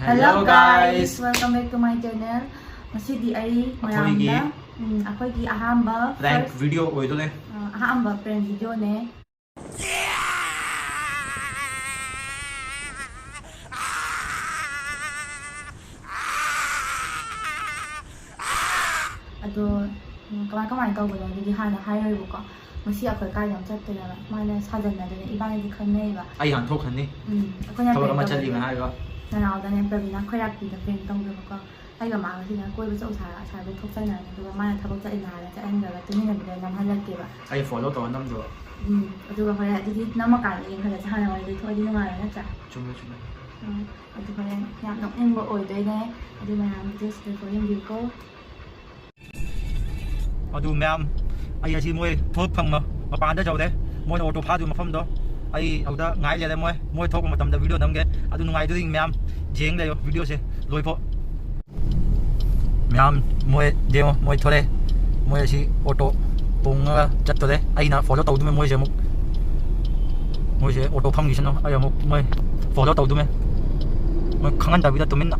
Hello guys! Welcome back to my channel. Masidi ay mayamda akoigi ahamba prank video oidone. Ahamba prank video ne. Ado kamay tawbalo didi hana hayroibuko. Masi akoy kayam chattena mana sajanadene ibani khanne ba. Ai han thok khanni. Akonya thok ma chali ma hai ba. Nanawdane Pravina khoirakti da prank tawbako. Aiga ma sina koi bu chau sa be thok chana du mana thabak cha ina la cha an ga tumina bi nam halake ba. Ai follow to nam do. Aduga hore didi namaka yin khala cha hana wai thoi dinu ma na cha. Chume. Adu hore yam nok ning bo oi doi ne. Adu ma am just for him bi ko. Adu ma'am ai asi moi thok phang ma pa da jau de. Moi auto pha du ma pham do. Ai au da ngai le moi thok ma tam da video nam ge. Adu ngai du ma'am jeng le video se loi pho. Ma'am moi demo moi thore. Moi asi auto tung chat to de. Ai na follow tau du me moi se muk. Moi se auto phang gi sno. Ai muk moi follow tau du me. Moi khangan da vida tumin na.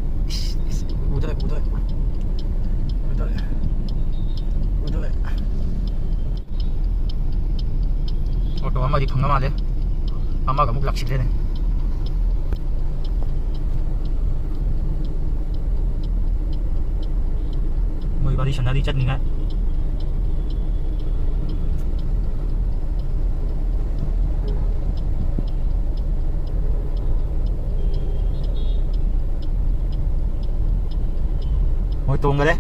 Udale. Auto ama di phang ma le. Ama ga muk lak sip le ne. Moi bari sana di chat ni nga. Moi tung ga de.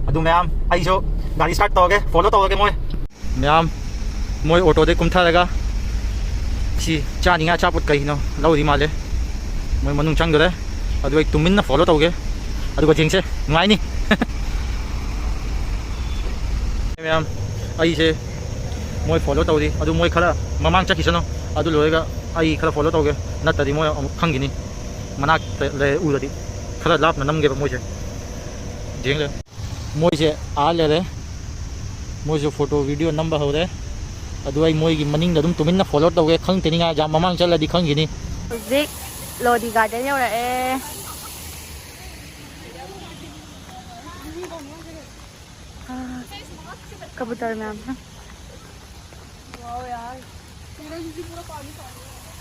Adu ma'am ai so gari start to ge follow to ge moi. Ma'am moi auto de kum tha ga. Si cha ni nga cha put kai no lau di ma le. Moi manung chang de. Adu ai tumin na follow to ge. Adu ga jing se ngai ni. Ma'am ai se moi follow tau di adu moi khala mamang cha kisano adu loega ai khala follow tau ge natta di moi khangi ni manak le u di khala lap na nam ge moi se jeng le moi se a le moi se photo video number ho de adu ai moi gi maning da dum tumin na follow tau ge khang teninga ja mamang cha la di khangi ni Zik Lodi Garden yo ra e. कबूतर ma'am wow यार पूरा इसी पूरा पानी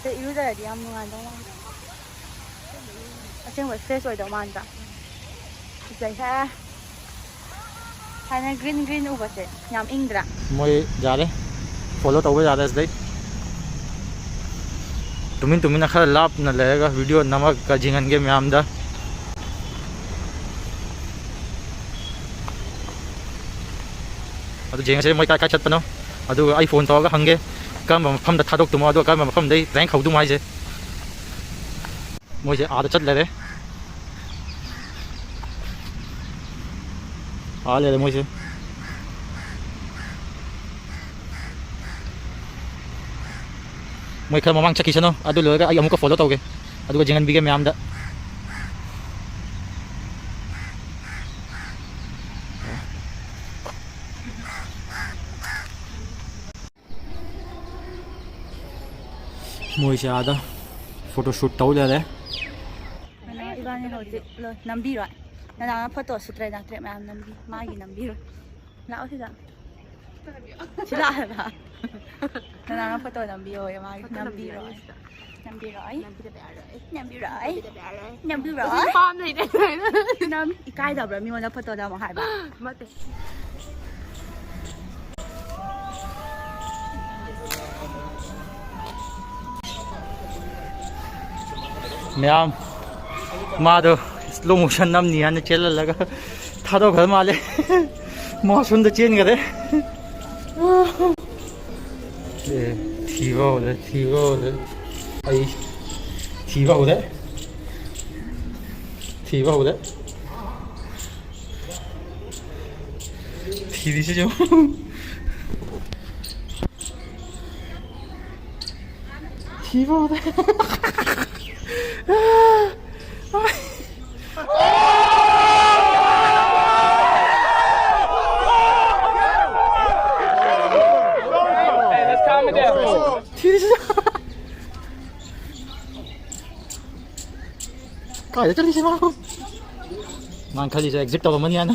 से use है दिया हम आंदा अच्छा वो फ्रेश हो जाओ मानता जैसा है ना ग्रीन ऊपर से नाम Indira moi ja le follow tau ja da dai tumin na khala lap na le ga video namak ka jingan ge myam da adu jeng se moi ka chat pano adu iPhone to ga hange kam ma pham da thadok tu ma adu kam ma pham dei rank khau du mai je moi je a da chat le de a le moi je moi kha mamang chaki sano adu lo ga ai amu ko follow tau ge adu ga jingan bi ge myam da moi se ada photo shoot tau le le मैंने इबानी हो जे लो नंबी रो ना photo shoot रे ना tray ma'am Nambi मागी नंबी रो लाओ सिदा सिदा है बा ना फोटो नंबी हो या मागी नंबी रो नंबी रो पाम नहीं दे नम इकाई दबरा मी मोना फोटो दा म हाय बा मते मैम मादो स्लो मोशन नम नि हान चेल लगा थादो घर माले म सुन द चेन गरे ए थिगो आई थिगो दे थिदी से जो थिगो दे Kaya chali si Mao. Man khali sa exit to man yan.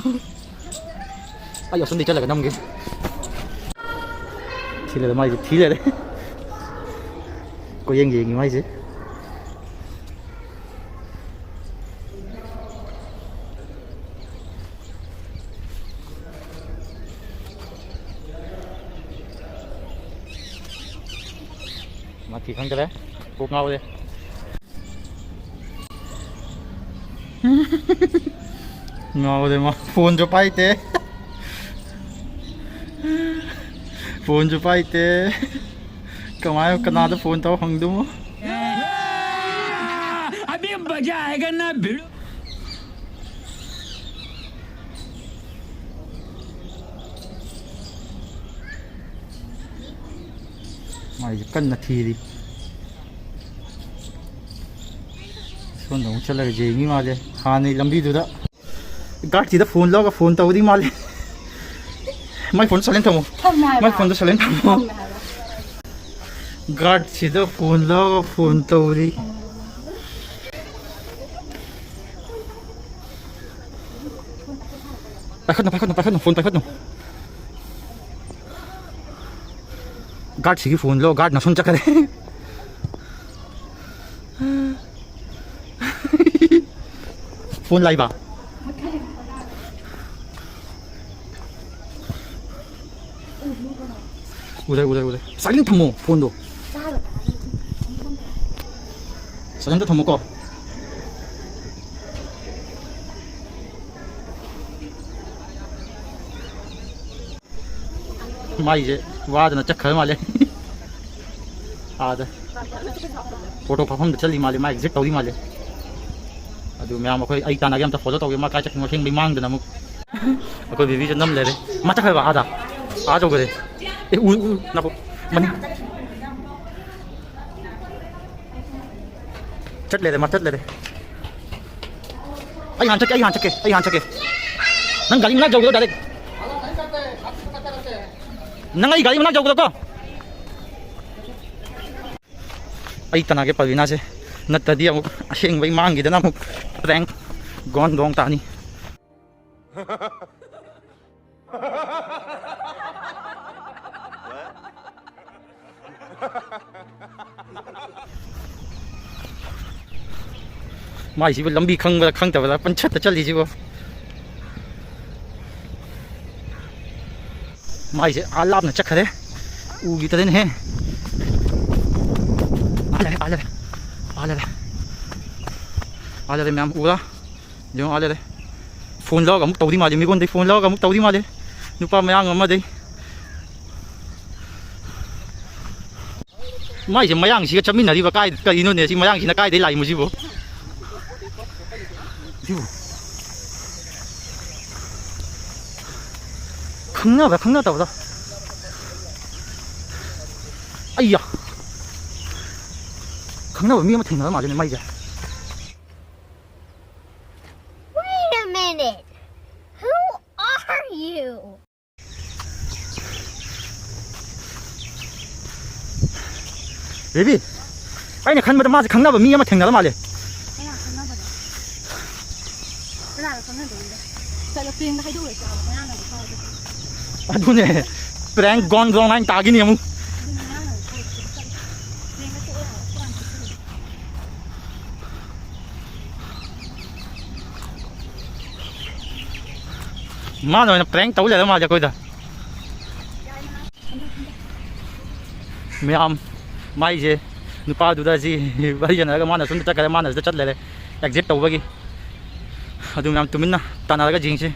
Ay asun di talaga namge. Sila mai thile de. Ko yeng yeng mai je. Mati khang kare. Ko ngau de. Ngau de ma phone jo pai te. Phone जो पाई ते कमायो कना तो phone तो हंग दूँ अभी मजा आएगा ना भिड़ो मारी कन्न थीरी फोन तो चला के जेंगी माले हाँ नहीं लंबी दूधा गार्ड सीधा फोन लगा फोन तो उदी माले मैं फोन साइलेंट था मैं फोन तो साइलेंट था गार्ड सीधा फोन लगा फोन तो उड़ी पैकेट नो फोन पैकेट नो गार्ड सीधी फोन लो गार्ड ना सुन चक्कर फोन लाइबा उधर उधर उधर साइलेंट थमो फोन दो साइलेंट थमो को माई जे वाद न चक्कर माले आदा फोटो फफम चली माले माई एग्जिट तौरी माले अदु म्याम अखोई आई ताना गेम त फॉलो तौगे मा का चक मथिंग बि मांग दना मु अखोई बेबी ज नम ले रे मा चक्कर बा आदा आ जो गरे ए उ ना को मनी चट ले रे मा चट ले रे आई हां चके नंग गाड़ी में ना जाओगे डायरेक्ट नंग आई गाड़ी में ना जाओगे को आई तना के पविना से नत्तदी अमुक असेंग बई मांगी दना अमुक प्रैंक गॉन दोंग तानी माई सी लंबी खंग तब पंचत चली सी माई से आलाप न चखरे उगी तदेन है आ ले मैम उला जो आ ले फोन लगा अमुक तौदी माले मिगोन दे फोन लगा अमुक तौदी माले नुपा मयांग अमा दे माई से मयांग सी चमिनरीबा काय करिनो ने सी मयांग सिना काय दे लाई मुजिबो खंगना तबदा अय्या खंगना मी मा थेंगना माले माई जा Wait a minute. Who are you? Baby अने खनबद मा खंगना मी मा थेंगना माले अदुने प्रैंक गॉन जोंग नाइन तागिनी अमु मानो न प्रैंक तौ ले मा जा कोइदा मैम माई जे नुपा दुदा जी बरी जनगा माना सुन तक करे माना चट ले एग्जिट तौबगी अदु मैम तुमिना तानागा जिंगसे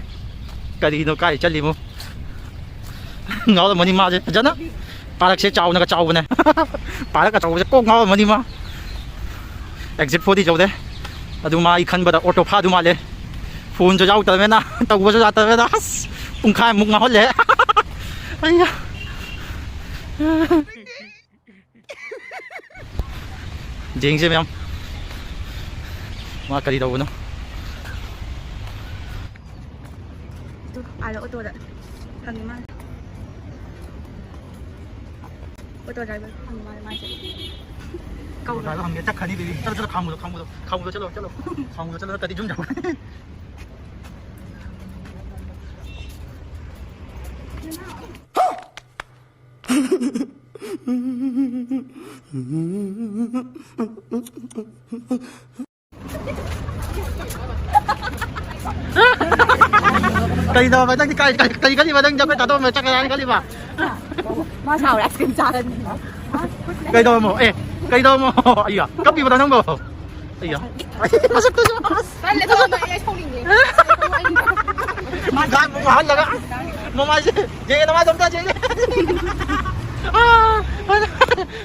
करिनो काय चलिमु ngáo mani ma je jana parak se chau na ka chau ne parak ka chau se ko ngáo mani ma exit 40 jau de adu ma I khan bada auto pha du ma le phone jo jau ta me na tau bo jo ta me na pung khai muk ma hol le aya jing se myam ma kari dau no tu ala auto da thằng ma auto driver thằng ma se câu nói là chắc khá đi baby chalo खाऊं दो चलो तरी झूम जाओ cây đâu mà cây cái gì mà đang cho cái tao mà chắc cái gì mà Má sao lại kiểm tra lên. cây đâu mà cây đâu mà ấy à cấp gì mà tao không có ấy à masuk tuh semua 빨리 들어가 얘 소리니. Gak mau mahal lah mau masih jangan nama dong tadi ah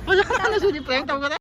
mana sudah prank tau kan